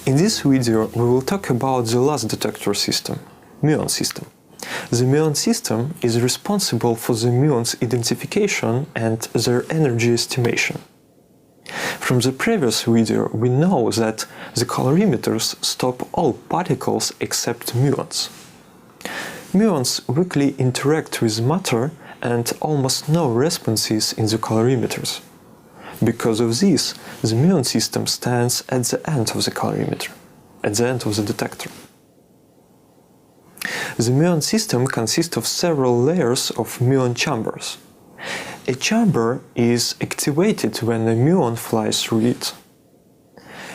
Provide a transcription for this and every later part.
In this video we will talk about the last detector system, Muon system. The Muon system is responsible for the muons identification and their energy estimation. From the previous video we know that the colorimeters stop all particles except muons. Muons weakly interact with matter and almost no responses in the colorimeters. Because of this, the Muon system stands at the end of the colorimeter, at the end of the detector. The Muon system consists of several layers of muon chambers. A chamber is activated when a muon flies through it.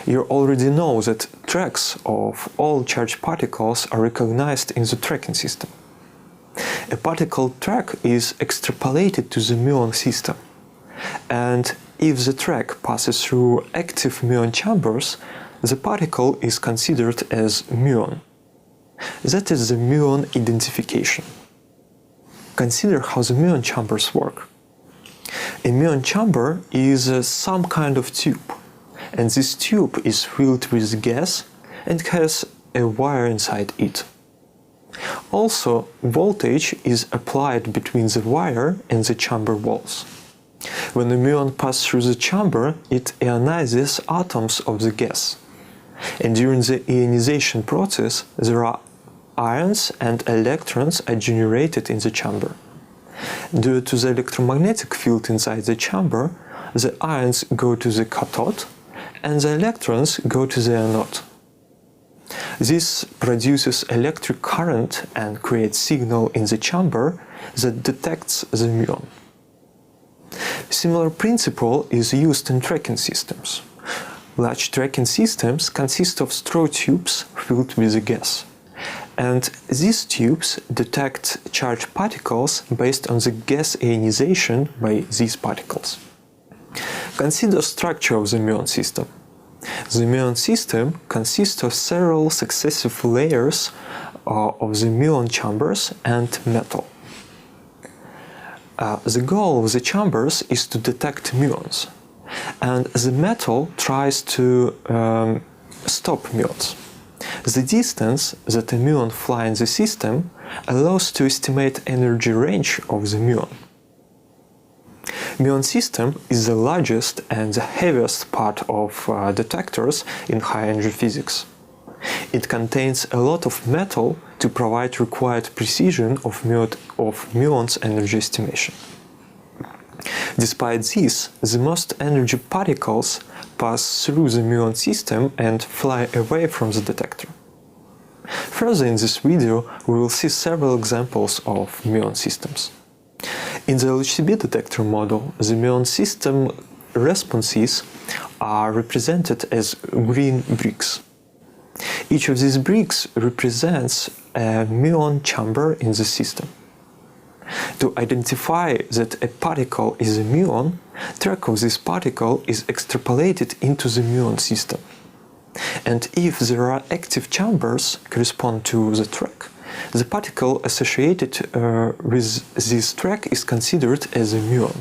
You already know that tracks of all charged particles are recognized in the tracking system. A particle track is extrapolated to the Muon system, and if the track passes through active muon chambers, the particle is considered as muon. That is the muon identification. Consider how the muon chambers work. A muon chamber is some kind of tube, and this tube is filled with gas and has a wire inside it. Also, voltage is applied between the wire and the chamber walls. When the muon passes through the chamber, it ionizes atoms of the gas. And during the ionization process, there are ions and electrons are generated in the chamber. Due to the electromagnetic field inside the chamber, the ions go to the cathode and the electrons go to the anode. This produces electric current and creates signal in the chamber that detects the muon. Similar principle is used in tracking systems. Large tracking systems consist of straw tubes filled with gas, and these tubes detect charged particles based on the gas ionization by these particles. Consider the structure of the Muon system. The Muon system consists of several successive layers of the muon chambers and metal. The goal of the chambers is to detect muons, and the metal tries to stop muons. The distance that a muon flies in the system allows to estimate energy range of the muon. Muon system is the largest and the heaviest part of detectors in high-energy physics. It contains a lot of metal to provide required precision of muon's energy estimation. Despite this, the most energy particles pass through the Muon system and fly away from the detector. Further in this video, we will see several examples of Muon systems. In the LHCb detector model, the Muon system responses are represented as green bricks. Each of these bricks represents a muon chamber in the system. To identify that a particle is a muon, track of this particle is extrapolated into the Muon system. And if there are active chambers correspond to the track, the particle associated with this track is considered as a muon.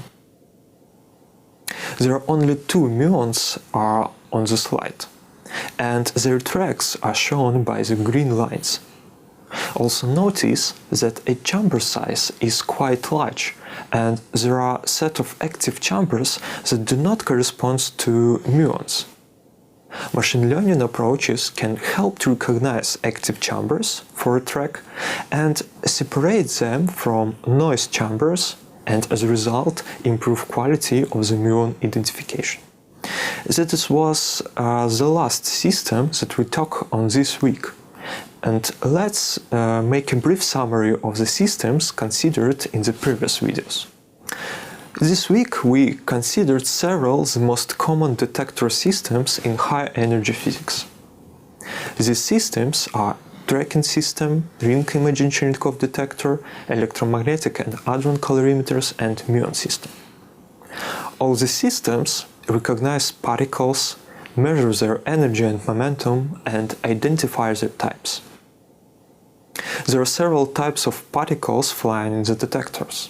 There are only two muons on the slide, and their tracks are shown by the green lines. Also notice that a chamber size is quite large, and there are a set of active chambers that do not correspond to muons. Machine learning approaches can help to recognize active chambers for a track and separate them from noise chambers, and as a result improve quality of the muon identification. That was the last system that we talk on this week. And let's make a brief summary of the systems considered in the previous videos. This week we considered several of the most common detector systems in high-energy physics. These systems are tracking system, ring imaging Cherenkov detector, electromagnetic and hadron colorimeters, and Muon system. All the systems recognize particles, measure their energy and momentum, and identify their types. There are several types of particles flying in the detectors.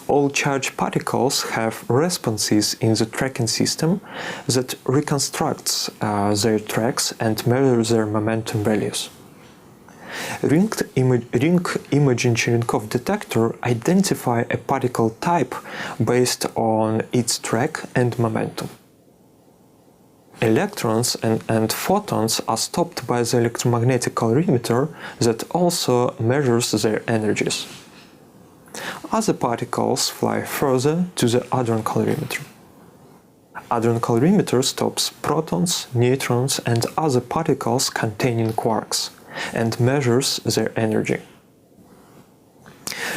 All charged particles have responses in the tracking system that reconstructs their tracks and measures their momentum values. Ring imaging Cherenkov detector identifies a particle type based on its track and momentum. Electrons and photons are stopped by the electromagnetic calorimeter that also measures their energies. Other particles fly further to the hadron calorimeter. Hadron calorimeter stops protons, neutrons, and other particles containing quarks and measures their energy.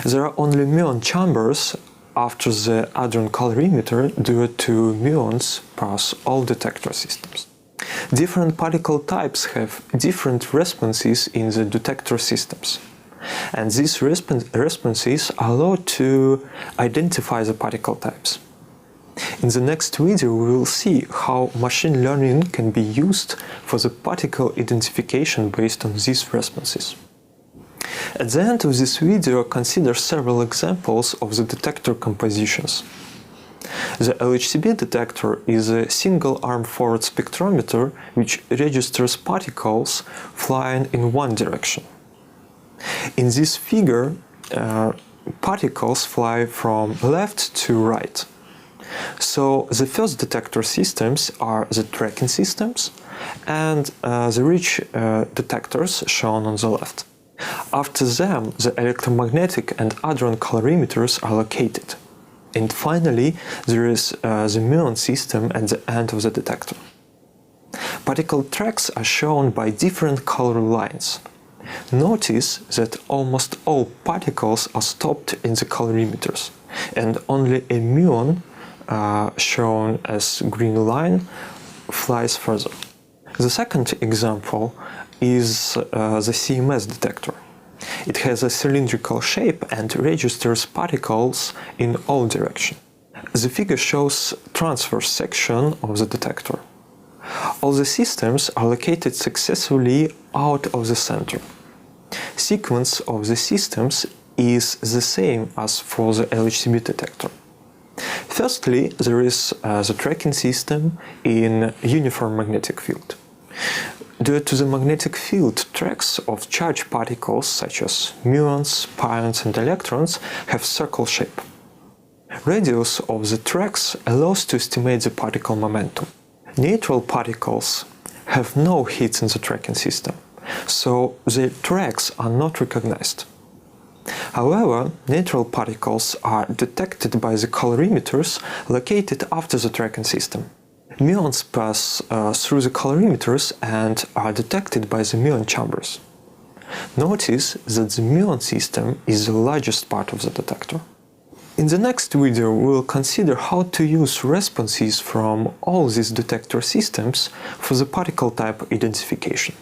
There are only muon chambers after the hadron calorimeter due to muons pass all detector systems. Different particle types have different responses in the detector systems, and these responses allow to identify the particle types. In the next video we will see how machine learning can be used for the particle identification based on these responses. At the end of this video, consider several examples of the detector compositions. The LHCb detector is a single-arm forward spectrometer which registers particles flying in one direction. In this figure, particles fly from left to right. So the first detector systems are the tracking systems and the ridge detectors shown on the left. After them, the electromagnetic and hadron calorimeters are located. And finally, there is the Muon system at the end of the detector. Particle tracks are shown by different color lines. Notice that almost all particles are stopped in the calorimeters, and only a muon, shown as green line, flies further. The second example is the CMS detector. It has a cylindrical shape and registers particles in all directions. The figure shows transverse section of the detector. All the systems are located successfully out of the center. Sequence of the systems is the same as for the LHCb detector. Firstly, there is the tracking system in uniform magnetic field. Due to the magnetic field, tracks of charged particles such as muons, pions and electrons have circle shape. Radius of the tracks allows to estimate the particle momentum. Neutral particles have no hits in the tracking system, so the tracks are not recognized. However, neutral particles are detected by the calorimeters located after the tracking system. Muons pass through the calorimeters and are detected by the muon chambers. Notice that the muon system is the largest part of the detector. In the next video we will consider how to use responses from all these detector systems for the particle type identification.